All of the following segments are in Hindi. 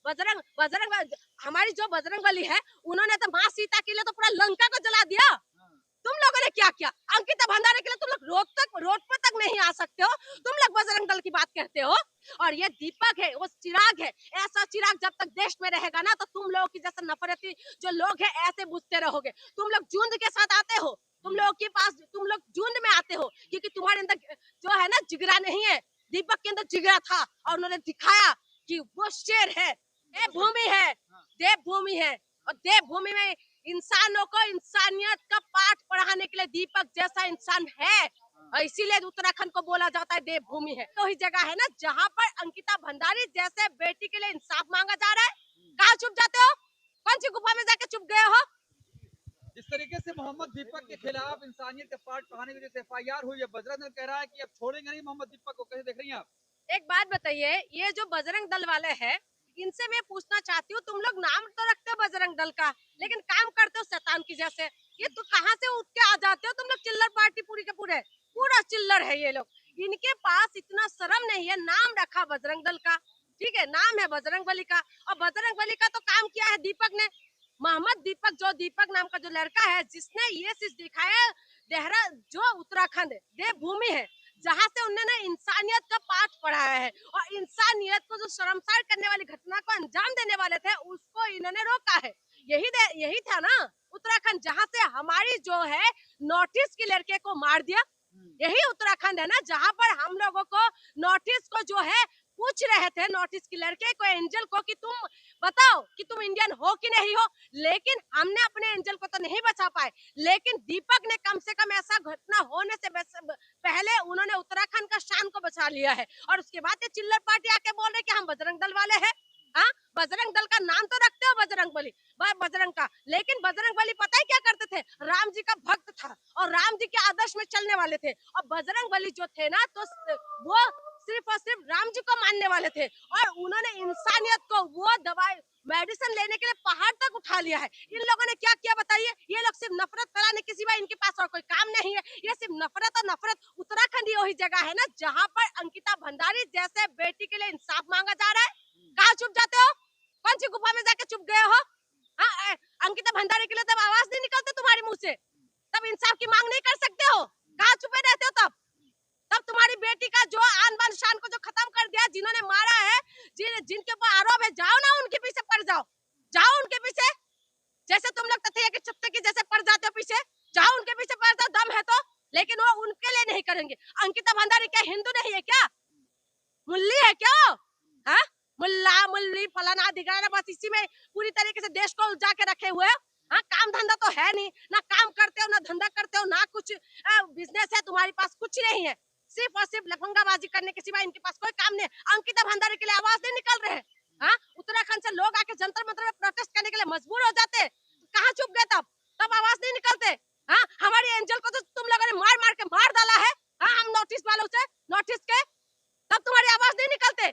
बजरंग बजरंग हमारी जो बजरंग बली है, उन्होंने तो माँ सीता के लिए तो पूरा लंका को जला दिया। तुम लोगों ने क्या किया? अंकिता भंडारी के लिए तुम लोग रोड पर तक नहीं आ सकते हो। तुम लोग बजरंग दल की बात कहते हो। और ये दीपक है, वो चिराग है। ऐसा चिराग जब तक देश में रहेगा ना, तो तुम लोगों की जैसे नफरती जो लोग हैं ऐसे बुझते रहोगे। तुम लोग झुंड के साथ आते हो, तुम लोग झुंड में आते हो, क्योंकि तुम्हारे अंदर जो है ना जिगरा नहीं है। दीपक के अंदर जिगरा था और उन्होंने दिखाया कि वो शेर है। देवभूमि है, देवभूमि है। और देवभूमि में इंसानों को इंसानियत का पाठ पढ़ाने के लिए दीपक जैसा इंसान है, और इसीलिए उत्तराखंड को बोला जाता है देवभूमि है। तो ही जगह है ना जहाँ पर अंकिता भंडारी जैसे बेटी के लिए इंसाफ मांगा जा रहा है। कहाँ छुप जाते हो? कौन सी गुफा में जाके छुप गए हो? जिस तरीके से मोहम्मद दीपक के खिलाफ इंसानियत का पाठ पढ़ाने की वजह से FIR हुई है, बजरंग दल कह रहा है कि अब छोड़ेंगे नहीं मोहम्मद दीपक को। कैसे देख रही हैं आप? एक बात बताइए, ये जो बजरंग दल वाले हैं, इनसे मैं पूछना चाहती हूँ, तुम लोग नाम तो रखते हो बजरंग दल का, लेकिन काम करते हो शैतान की जैसे। ये तो कहाँ से उठ के आ जाते हो तुम लोग? चिल्लर पार्टी पूरी के पूरे पूरा चिल्लर है ये लोग। इनके पास इतना शर्म नहीं है, नाम रखा बजरंग दल का, ठीक है, नाम है बजरंग बली का। और बजरंग बली का तो काम किया है दीपक ने। मोहम्मद दीपक, जो दीपक नाम का जो लड़का है, जिसने ये चीज दिखाया, देहरा जो उत्तराखंड देवभूमि है, जहाँ से उन्होंने इंसानियत का पाठ पढ़ाया है, और इंसानियत को जो शर्मसार करने वाली घटना को अंजाम देने वाले थे, उसको इन्होंने रोका है। यही था ना उत्तराखंड, जहाँ से हमारी जो है नॉर्थ ईस्ट के लड़के को मार दिया। यही उत्तराखंड है ना जहाँ पर हम लोगों को नॉर्थ ईस्ट को जो है पूछ रहे थे, नॉर्थ ईस्ट के लड़के को, एंजल को, कि तुम बताओ कि तुम इंडियन हो कि नहीं हो। लेकिन हमने अपने एंजल को तो नहीं बचा पाए, लेकिन दीपक ने कम से कम ऐसा घटना होने से पहले उन्होंने उत्तराखंड का शान को बचा लिया है। और उसके बाद ये चिल्लर पार्टी आके बोल रहे कि हम बजरंग दल वाले हैं। हाँ, बजरंग दल का नाम तो रखते हो बजरंग बली, बजरंग का, लेकिन बजरंग बली पता है क्या करते थे? राम जी का भक्त था और राम जी के आदर्श में चलने वाले थे। और बजरंग बली जो थे ना, तो वो सिर्फ और सिर्फ राम जी को मानने वाले थे, और उन्होंने इंसानियत को वो दवाई मेडिसिन लेने के लिए पहाड़ तक उठा लिया है। इन लोगों ने क्या किया बताइए? ये लोग सिर्फ नफरत फैलाने के सिवा इनके पास और कोई काम नहीं है। ये सिर्फ नफरत और नफरत। उत्तराखंड वही जगह है ना जहाँ पर अंकिता भंडारी जैसे बेटी के लिए इंसाफ मांगा जा रहा है। कहाँ छुप जाते हो? कौन सी गुफा में जाके छुप गए हो? हाँ, अंकिता भंडारी के लिए तब आवाज नहीं निकलते तुम्हारे मुंह से? तब इंसाफ की मांग नहीं कर सकते हो? कहाँ छुपे रहते हो तब? तब तुम्हारी बेटी का जो आन बान शान को जो खत्म कर दिया, जिन्होंने मारा है, जिनके ऊपर आरोप है, जाओ ना उनके पीछे पड़ जाओ। जाओ उनके पीछे, जैसे तुम लोग तथैया के चुत्ते की जैसे पड़ जाते हो पीछे। जाओ उनके पीछे पड़ जाओ, दम है तो। लेकिन वो उनके लिए नहीं करेंगे। अंकिता भंडारी क्या हिंदू नहीं है क्या? मुल्ली है क्या? हाँ, मुल्ला मुल्ली फलाना दिगाना, बस इसी में पूरी तरीके से देश को उलझा के रखे हुए हो। हाँ, काम धंधा तो है नहीं, ना काम करते हो ना धंधा करते हो, ना कुछ बिजनेस है तुम्हारे पास, कुछ नहीं है। सिर्फ और सिर्फ लफंगाबाजी करने के सिवा इनके पास कोई काम नहीं है। अंकिता भंडारी के लिए आवाज नहीं निकल रहे हैं। हाँ, उत्तराखंड से लोग आके जंतर मंतर में प्रोटेस्ट करने के लिए मजबूर हो जाते हैं। कहाँ छुप गए तब? तब आवाज नहीं निकलते। हाँ, हमारी एंजल को तो तुम लोगों ने मार मार के मार डाला है। हाँ, हम नॉर्थ ईस्ट वालों से, नॉर्थ ईस्ट के, तब तुम्हारी आवाज नहीं निकलते।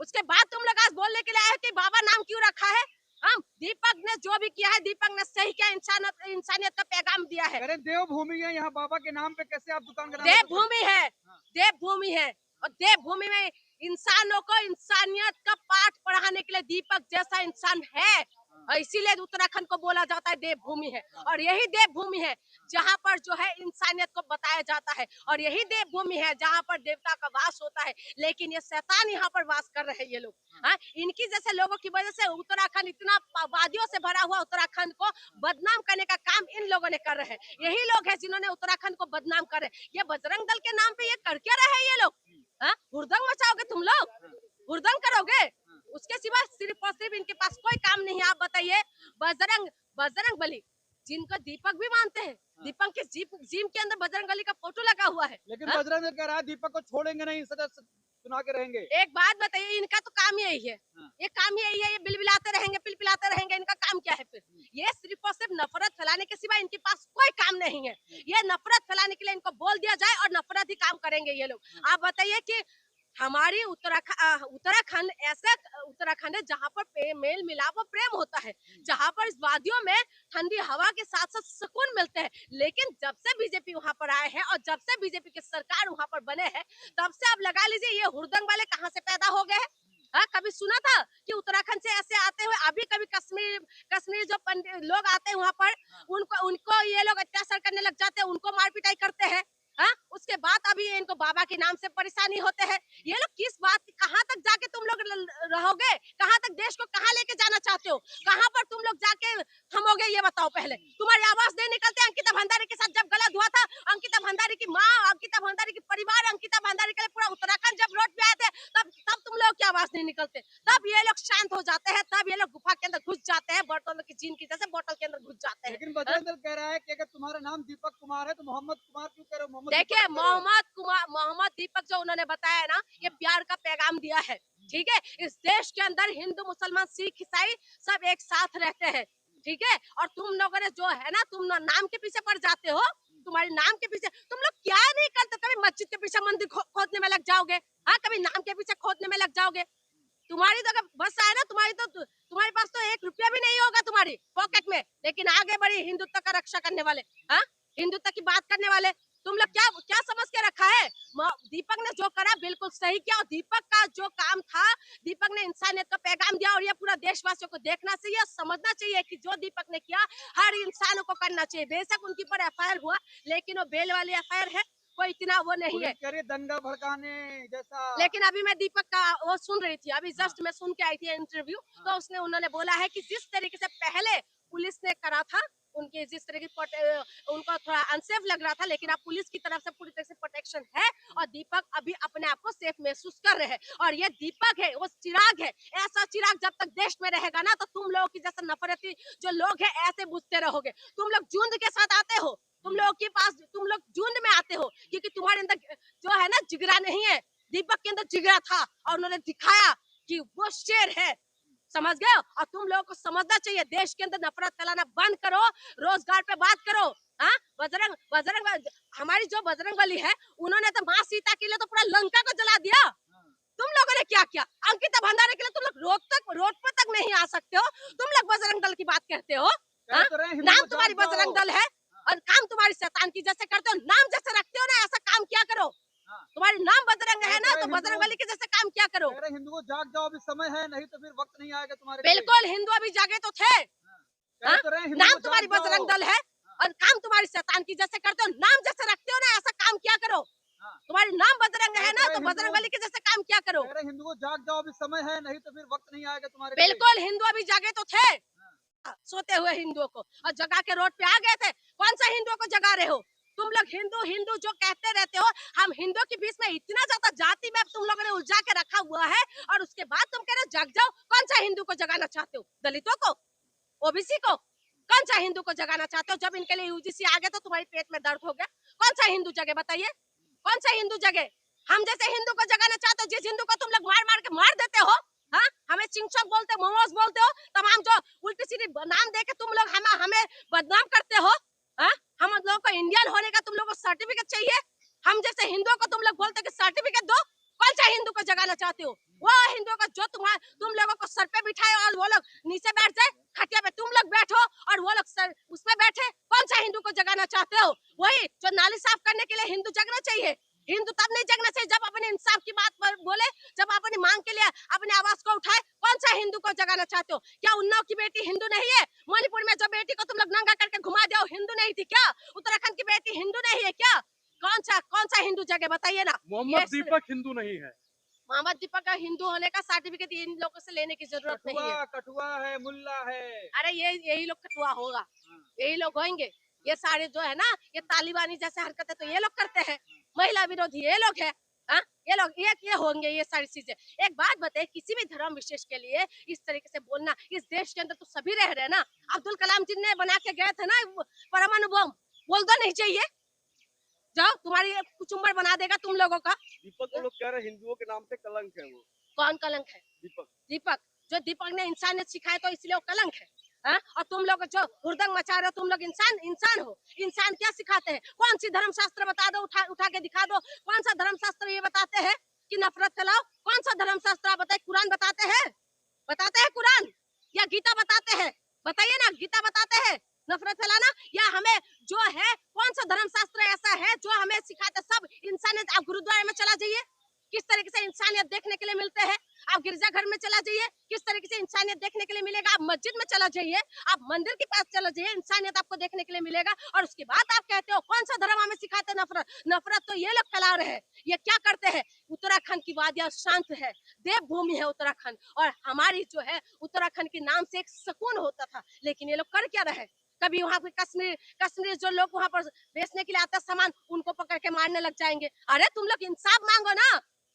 उसके बाद तुम लोग आज बोलने के लिए आए कि बाबा नाम क्यों रखा है? हम दीपक ने जो भी किया है, दीपक ने सही किया, इंसानियत का पैगाम दिया है। अरे देवभूमि है, यहाँ बाबा के नाम पे कैसे आप दुकान का नाम? देवभूमि है, देवभूमि है। और देवभूमि में इंसानों को इंसानियत का पाठ पढ़ाने के लिए दीपक जैसा इंसान है, और इसीलिए उत्तराखंड को बोला जाता है देवभूमि है। और यही देवभूमि है जहाँ पर जो है इंसानियत को बताया जाता है, और यही देवभूमि है जहाँ पर देवता का वास होता है। लेकिन ये शैतान यहाँ पर वास कर रहे हैं ये लोग। हाँ, इनकी जैसे लोगों की वजह से उत्तराखंड इतना वादियों से भरा हुआ उत्तराखंड को बदनाम करने का काम इन लोगों ने कर रहे हैं। यही लोग हैं जिन्होंने उत्तराखंड को बदनाम कर रहे हैं। ये बजरंग दल के नाम पे ये कर क्या रहे हैं ये लोग? हाँ, हुड़दंग मचाओगे तुम लोग? हुड़दंग करोगे? उसके सिवा सिर्फ और सिर्फ इनके पास कोई काम नहीं है। आप बताइए, बजरंग बली जिनको दीपक भी मानते हैं, दीपक के जिम के अंदर बजरंग बली का फोटो लगा हुआ है। लेकिन बजरंग दल कह रहा है दीपक को छोड़ेंगे नहीं, सजा सुना के रहेंगे। एक बात बताइए, इनका तो काम यही है। ये काम यही है, ये बिलबिलाते रहेंगे, पिलपिलाते रहेंगे। इनका काम क्या है फिर? ये सिर्फ और सिर्फ नफरत फैलाने के सिवा इनके पास कोई काम नहीं है। ये नफरत फैलाने के लिए इनको बोल दिया जाए और नफरत ही काम करेंगे ये लोग। आप बताइए कि हमारी उत्तराखंड ऐसा उत्तराखंड है जहाँ पर मेल मिलाप और प्रेम होता है, जहाँ पर इस वादियों में ठंडी हवा के साथ साथ सुकून मिलते हैं। लेकिन जब से बीजेपी वहाँ पर आए हैं और जब से बीजेपी की सरकार वहाँ पर बने हैं, तब से आप लगा लीजिए ये हुड़दंग वाले कहाँ से पैदा हो गए हैं। हाँ, कभी सुना था कि उत्तराखंड से लोग आते हैं वहाँ पर, उनको उनको ये लोग अत्याचार करने लग जाते हैं, उनको मार पिटाई करते हैं। हाँ, उसके बाद अभी इनको बाबा के नाम से परेशानी होते हैं। ये लोग किस बात, कहाँ तक जाके तुम लोग रहोगे, कहाँ तक देश को कहाँ लेके जाना चाहते हो, कहाँ पर तुम लोग जाके थमोगे, ये बताओ पहले। तुम्हारी आवाज नहीं निकलते। अंकिता भंडारी के साथ जब गलत हुआ था, अंकिता भंडारी की माँ, अंकिता भंडारी की परिवार, अंकिता भंडारी के लिए पूरा उत्तराखंड जब रोड पे आए थे, तब तुम लोग की आवाज नहीं निकलते। तब ये लोग शांत हो जाते हैं, तब ये लोग गुफा के अंदर घुस जाते हैं, बोतल की जीन की जैसे बोतल के अंदर घुस जाते हैं। लेकिन बजरंग दल कह रहा है कि अगर तुम्हारा नाम दीपक कुमार है तो मोहम्मद कुमार क्यों कह रहे हो? मोहम्मद दीपक देखिए, क्यों कह रहे हो? मोहम्मद दीपक जो उन्होंने बताया है ना, ये प्यार का पैगाम दिया है। ठीक है, इस देश के अंदर हिंदू, मुसलमान, सिख, ईसाई सब एक साथ रहते हैं। ठीक है, और तुम लोगों ने जो है ना, तुम नाम के पीछे पड़ जाते हो। तुम्हारे नाम के पीछे तुम लोग क्या नहीं करते। कभी मस्जिद के पीछे मंदिर खोदने में लग जाओगे, हाँ, कभी नाम के पीछे खोदने में लग जाओगे। तुम्हारी तो अगर बस आए ना, तुम्हारे पास तो 1 रुपया भी नहीं होगा तुम्हारी पॉकेट में, लेकिन आगे बढ़ी हिंदुत्व का रक्षा करने वाले, हाँ, हिंदुत्व की बात करने वाले। तुम लोग क्या क्या समझ के रखा है? दीपक ने जो करा बिल्कुल सही किया, और दीपक का जो काम था, दीपक ने इंसानियत का पैगाम दिया, और ये पूरा देशवासियों को देखना चाहिए, समझना चाहिए कि जो दीपक ने किया हर इंसानों को करना चाहिए। बेशक उनके ऊपर एफआईआर हुआ, लेकिन वो बेल वाली एफआईआर है, कोई इतना वो नहीं है। पुलिस कह रही है दंगा भड़काने जैसा। लेकिन अभी मैं दीपक का वो सुन रही थी, अभी जस्ट मैं सुन के आई थी इंटरव्यू, तो उन्होंने बोला है कि जिस तरीके से पहले पुलिस ने करा था, उनके जिस तरह की उनको थोड़ा अनसेफ लग रहा था, लेकिन अब पुलिस की तरफ से पूरी तरह से प्रोटेक्शन है, और दीपक अभी अपने आप को सेफ महसूस कर रहे हैं। और ये दीपक है, वो चिराग है, ऐसा चिराग जब तक देश में रहेगा ना, तो तुम लोगों की जैसे नफरती जो लोग हैं ऐसे बुझते रहोगे। तुम लोग झुंड के साथ आते हो, तुम लोग झुंड में आते हो, क्योंकि तुम्हारे अंदर जो है ना जिगरा नहीं है। दीपक के अंदर जिगरा था, और उन्होंने दिखाया कि वो शेर है, समझ गए? और तुम लोगों को समझना चाहिए, देश के अंदर नफरत फैलाना बंद करो, रोजगार पे बात करो। हाँ, हमारी जो बजरंग बली है, उन्होंने तो माँ सीता के लिए तो पूरा लंका को जला दिया। तुम लोगों ने क्या किया? अंकिता भंडारी के लिए तुम लोग रोड पर तक नहीं आ सकते हो, तुम लोग बजरंग दल की बात कहते हो। नाम तुम्हारी बजरंग दल है, और काम तुम्हारी शैतान की जैसे करते हो। नाम जैसे रखते हो ना, ऐसा काम क्या करो। तुम्हारे नाम बजरंग है ना, तो बजरंग बली के जैसे काम क्या करो। हिंदू को जाग जाओ, अभी समय है, नहीं तो फिर वक्त नहीं आएगा तुम्हारे लिए। बिल्कुल, हिंदू अभी जागे तो थे। नाम तुम्हारी बजरंग दल है, और काम तुम्हारी शैतान की जैसे करते हो। नाम जैसे रखते हो ना, ऐसा काम क्या करो। तुम्हारी नाम बजरंग है ना, तो बजरंग बली के जैसे काम क्या करो। हिंदू को जाग जाओ, अभी समय है, नहीं तो फिर वक्त नहीं आएगा तुम्हारे लिए। बिल्कुल, हिंदू अभी जागे तो थे, सोते हुए हिंदुओं को, और जगा के रोड पे आ गए थे। कौन सा हिंदुओं को जगा रहे हो तुम लोग? हिंदू हिंदू जो कहते रहते हो, हम हिंदुओं के बीच में इतना ज्यादा जाति में तुम लोगों ने उलझा के रखा हुआ है, और उसके बाद तुम कह रहे हो जग जाओ। कौन सा हिंदू को जगाना चाहते हो? दलितों को, ओबीसी को? कौन सा हिंदू को जगाना चाहते हो? जब इनके लिए यूजीसी आ गया तो तुम्हारे पेट में दर्द हो गया। कौन सा हिंदू जगे बताइए? कौन सा हिंदू जगे? हम जैसे हिंदू को जगाना चाहते हो, जिस हिंदू को तुम लोग मार मार के मार देते हो। हाँ, हमें चिंचक बोलते हो, मोमोज बोलते हो, तमाम जो उल्टी सीधी नाम देके तुम लोग हमें बदनाम करते हो। हाँ, हम लोगों को इंडियन होने का तुम लोगों को सर्टिफिकेट चाहिए। हम जैसे हिंदुओं को तुम लोग बोलते हो कि सर्टिफिकेट दो। कौन सा हिंदू को जगाना चाहते हो? वो हिंदुओं को जो तुम लोगों को सर पे बिठाए, और वो लोग नीचे बैठ जाए, खटिया पे तुम लोग बैठो, और वो लोग सर उसमें बैठे। कौन सा हिंदू को जगाना चाहते हो? वही जो नाली साफ करने के लिए हिंदू जगना चाहिए। हिंदू तब नहीं जगना चाहिए जब अपने इंसाफ की बात बोले, जब अपनी मांग के लिए अपनी आवाज को उठाए। कौन सा हिंदू को जगाना चाहते हो? क्या उन्नाव की बेटी हिंदू नहीं है? मणिपुर में जो बेटी को तुम लोग नंगा करके घुमा दिया, हिंदू नहीं थी क्या? उत्तराखंड की बेटी हिंदू नहीं है क्या? कौन सा हिंदू जगह बताइए ना। मोहम्मद दीपक हिंदू नहीं है। मोहम्मद दीपक का हिंदू होने का सर्टिफिकेट इन लोगों से लेने की जरूरत नहीं है। कठुआ है, मुल्ला है। अरे यही लोग कटुआ होगा, यही लोग होंगे। ये सारे जो है ना, ये तालिबानी जैसे हरकतें तो ये लोग करते हैं, महिला विरोधी ये लोग है। हाँ, ये लोग ये होंगे, ये सारी चीजें। एक बात बताए, किसी भी धर्म विशेष के लिए इस तरीके से बोलना, इस देश के अंदर तो सभी रह रहे हैं ना। अब्दुल कलाम जी ने बना के गए थे ना परमाणु बम, बोल दो नहीं चाहिए। जाओ, तुम्हारी कुचुम्बर बना देगा तुम लोगों का। दीपक को लोग कह रहे हैं हिंदुओं के नाम पे कलंक है वो। कौन कलंक है? दीपक जो दीपक ने इंसानियत सिखाए, तो इसलिए वो कलंक है। हाँ? और तुम लोग जो हुरदंग मचा रहे हो, तुम लोग इंसान हो। इंसान क्या सिखाते हैं? कौन सी धर्मशास्त्र बता दो, उठा के दिखा दो। कौन सा धर्मशास्त्र ये बताते हैं कि नफरत फैलाओ? कौन सा धर्मशास्त्र आप बताए? कुरान बताते हैं? कुरान या गीता बताते हैं? बताइए ना, गीता बताते हैं नफरत फैलाना? या हमें जो है, कौन सा धर्मशास्त्र ऐसा है जो हमें सिखाते? सब इंसानियत। आप गुरुद्वारे में चला जाइए, किस तरीके से इंसानियत देखने के लिए मिलते हैं। आप गिरजाघर में चला जाइए, किस तरीके से इंसानियत देखने के लिए मिलेगा। आप मस्जिद में चला जाइए, आप मंदिर के पास चला जाइए, इंसानियत आपको देखने के लिए मिलेगा। और उसके बाद आप कहते हो कौन सा धर्म हमें सिखाते हैं नफरत। नफरत तो ये लोग फैला रहे हैं। ये क्या करते हैं, उत्तराखंड की वादियां शांत है, देवभूमि है उत्तराखंड, और हमारी जो है उत्तराखंड के नाम से एक सुकून होता था, लेकिन ये लोग कर क्या रहे। कभी वहाँ पे कश्मीर जो लोग वहाँ पर बेचने के लिए आता सामान, उनको पकड़ के मारने लग जाएंगे। अरे तुम लोग इंसाफ मांगो ना,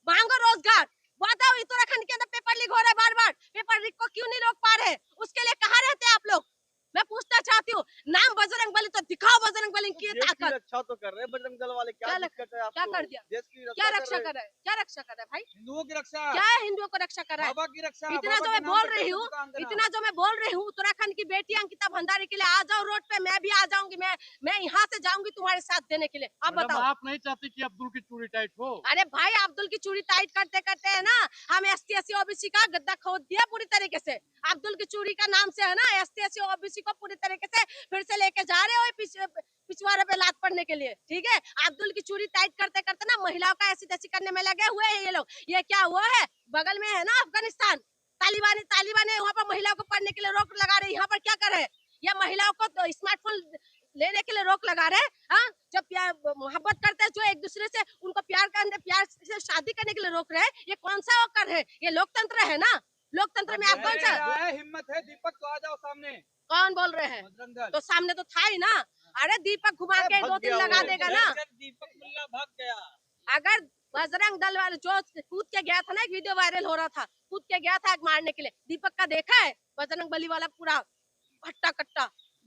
मांगो रोजगार। बताओ उत्तराखंड के अंदर पेपर लीक हो रहा है, बार बार पेपर लीक को क्यों नहीं रोक पा रहे, उसके लिए कहाँ रहते हैं आप लोग। मैं पूछना चाहती हूँ, नाम बजरंग बली तो दिखाओ बजरंग बली की देश की ताकत। रक्षा तो कर रहे हैं बजरंग दल वाले, क्या दिक्कत है आपको? क्या कर दिया, देश की क्या रक्षा रक्षा कर कर रहा है, क्या रक्षा कर रहा है भाई, हिंदुओं की रक्षा, क्या है हिंदुओं को रक्षा कर रहा है। बाबा की रक्षा, इतना बाबा जो के मैं नाम बोल पे रही कैसे हूँ, दुकान देना? इतना जो मैं बोल रही हूँ, उत्तराखंड की बेटी अंकिता भंडारी के लिए आ जाओ रोड पे, मैं भी आ जाऊंगी, मैं यहाँ से जाऊंगी तुम्हारे साथ देने के लिए। आप मैडम, बताओ। आप नहीं चाहती कि अब्दुल की चूड़ी टाइट हो? अरे भाई अब्दुल की चूड़ी टाइट करते करते है ना, हम ST/SC OBC का गद्दा खोद दिया पूरी तरीके से। अब्दुल की चूड़ी का नाम से है ना ST/SC OBC को पूरी तरीके से फिर से लेके जा रहे हो पिछवाड़े पे लात पड़ने के लिए। ठीक है, अब्दुल की चूड़ी टाइट करते करते ना महिलाओं का ऐसी तैसी करने में लगे हुए हैं ये लोग। ये क्या हुआ है, बगल में है ना अफगानिस्तान, तालिबान है, वहाँ पर महिलाओं को पढ़ने के लिए रोक लगा रहे हैं। यहाँ पर क्या कर रहे हैं, ये महिलाओं को तो स्मार्टफोन लेने के लिए रोक लगा रहे हैं। हाँ, जब प्यार मोहब्बत करते हैं जो एक दूसरे से, उनको प्यार से शादी करने के लिए रोक रहे हैं। ये कौन सा कर रहे हैं, ये लोकतंत्र है ना। लोकतंत्र में आप कौन सा, हिम्मत है दीपक तो आ जाओ सामने। कौन बोल रहे हैं, बजरंग दल तो सामने तो था ही ना। अरे दीपक घुमा के भाग 2-3 गया लगा वो। देगा ना। दीपक मुल्ला भाग गया। अगर बजरंग दल वाले जो कूद के गया था ना, एक वीडियो वायरल हो रहा था, कूद के गया था मारने के लिए, दीपक का देखा है बजरंग बली वाला पूरा हट्टा कट्टा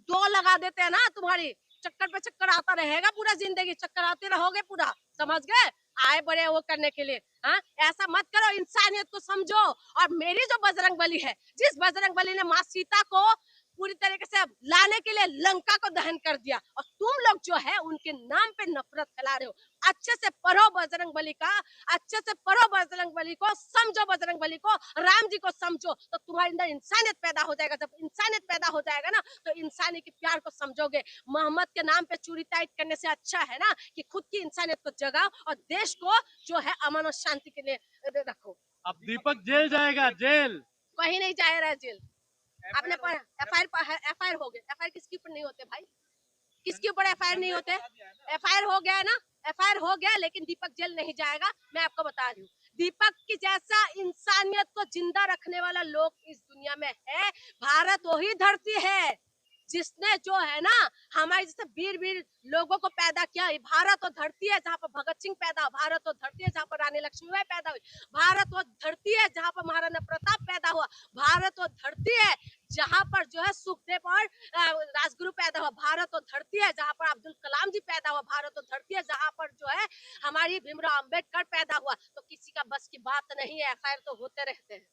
दो लगा देते हैं ना, तुम्हारी चक्कर पे चक्कर आता रहेगा पूरा जिंदगी, चक्कर आते रहोगे पूरा, समझ गए। आए बड़े वो करने के लिए, हाँ ऐसा मत करो, इंसानियत को समझो। और मेरी जो बजरंग बली है, जिस बजरंग बली ने माँ सीता को पूरी तरीके से लाने के लिए लंका को दहन कर दिया, और तुम लोग जो है उनके नाम पे नफरत फैला रहे हो। अच्छे से पढ़ो बजरंग बली का, अच्छे से पढ़ो बजरंग बली को, समझो बजरंग बली को, राम जी को समझो, तो तुम्हारे अंदर इंसानियत पैदा हो जाएगा। जब इंसानियत पैदा हो जाएगा ना, तो इंसानी के प्यार को समझोगे। मोहम्मद के नाम पे चूड़ी टाइट करने से अच्छा है ना कि खुद की इंसानियत को जगाओ और देश को जो है अमन और शांति के लिए रखो। अब दीपक जेल जाएगा, जेल। कहीं नहीं जा रहा है जेल। आपने FIR हो गया, FIR किसके ऊपर नहीं होते भाई, किसके ऊपर FIR नहीं होते। FIR हो गया है ना, FIR हो गया, लेकिन दीपक जेल नहीं जाएगा। मैं आपको बता रही हूँ, दीपक की जैसा इंसानियत को जिंदा रखने वाला लोग इस दुनिया में है, भारत वही धरती है जिसने जो है ना हमारे जैसे वीर लोगों को पैदा किया। भारत वो धरती है जहाँ पर भगत सिंह पैदा हुआ, भारत वो धरती है जहाँ पर रानी लक्ष्मीबाई पैदा हुई, भारत वो धरती है जहाँ पर महाराणा प्रताप पैदा हुआ, भारत वो धरती है जहाँ पर जो है सुखदेव और राजगुरु पैदा हुआ, भारत वो धरती है जहाँ पर अब्दुल कलाम जी पैदा हुआ, भारत वो धरती है जहाँ पर जो है हमारी भीमराव अम्बेडकर पैदा हुआ। तो किसी का बस की बात नहीं है, FIR तो होते रहते हैं।